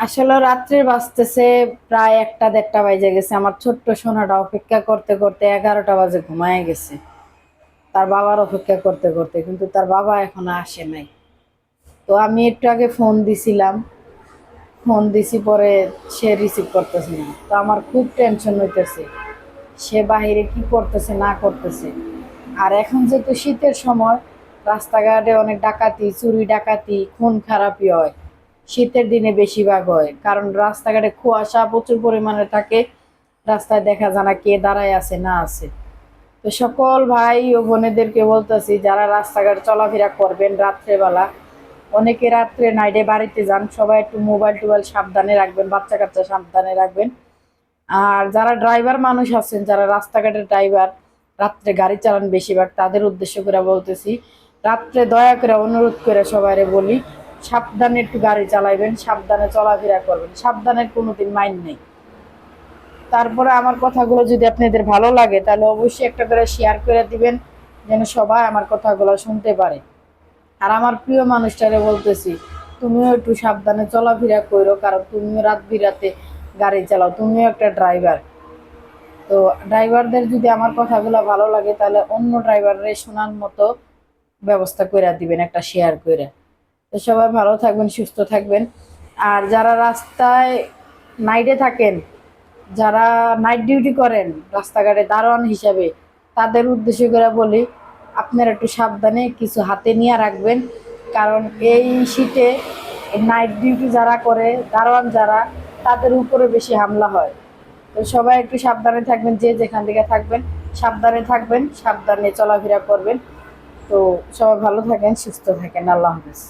আসলে রাত্রে বাজতেছে প্রায় 1টা 1:30 বাজে গেছে। আমার ছোট্ট সোনাটা অপেক্ষা করতে করতে 11টা বাজে ঘুমায় গেছে, তার বাবার অপেক্ষা করতে করতে, কিন্তু তার বাবা এখনো আসে নাই। তো আমি একটু আগে ফোন দিছিলাম, ফোন দিছি, পরে সে রিসিভ করতেছে না। তো আমার খুব টেনশন হইতেছে, সে বাহিরে কি করতেছে না করতেছে। আর এখন যেহেতু শীতের সময়, রাস্তাঘাটে অনেক ডাকাতি, চুরি ডাকাতি, খুন খারাপি হয়। শীতের দিনে বেশিরভাগ হয়, কারণ রাস্তাঘাটে কুয়াশা প্রচুর পরিমাণে থাকে, রাস্তায় দেখা যায় না কে দাঁড়ায় আছে না আছে। তো সকল ভাই ও বোনেদেরকে বলতেছি, যারা রাস্তাঘাট চলাফেরা করবেন রাত্রেবেলা, অনেকে রাত্রে নাইটে বাড়িতে যান, সবাই একটু মোবাইল টোবাইল সাবধানে রাখবেন, বাচ্চা কাচ্চা সাবধানে রাখবেন। আর যারা ড্রাইভার মানুষ আছেন, যারা রাস্তাঘাটের ড্রাইভার, রাত্রে গাড়ি চালান বেশিরভাগ, তাদের উদ্দেশ্য করে বলতেছি, রাত্রে দয়া করে অনুরোধ করে সবাইরে বলি, সাবধানে একটু গাড়ি চালাইবেন, সাবধানে চলাফেরা করবেন, সাবধানের কোনোদিন মাইন নেই। তারপরে আমার কথাগুলো যদি আপনাদের ভালো লাগে, তাহলে অবশ্যই একটা করে শেয়ার করে দিবেন, যেন সবাই আমার কথাগুলো শুনতে পারে। আর আমার প্রিয় মানুষটারে বলতেছি, তুমিও একটু সাবধানে চলাফেরা করো, কারণ তুমিও রাত বিরাতে গাড়ি চালাও, তুমিও একটা ড্রাইভার। তো ড্রাইভারদের যদি আমার কথাগুলো ভালো লাগে, তাহলে অন্য ড্রাইভাররে শোনার মতো ব্যবস্থা করে দিবেন, একটা শেয়ার করে। তো সবাই ভালো থাকবেন, সুস্থ থাকবেন। আর যারা রাস্তায় নাইটে থাকেন, যারা নাইট ডিউটি করেন রাস্তাঘাটে দারোয়ান হিসাবে, তাদের উদ্দেশ্য করে বলি, আপনারা একটু সাবধানে কিছু হাতে নিয়ে রাখবেন, কারণ এই শীতে নাইট ডিউটি যারা করে, দারোয়ান যারা, তাদের উপরে বেশি হামলা হয়। তো সবাই একটু সাবধানে থাকবেন, যে যেখান থেকে থাকবেন সাবধানে থাকবেন, সাবধানে চলাফেরা করবেন। তো সবাই ভালো থাকেন, সুস্থ থাকেন, আল্লাহ হাফেজ।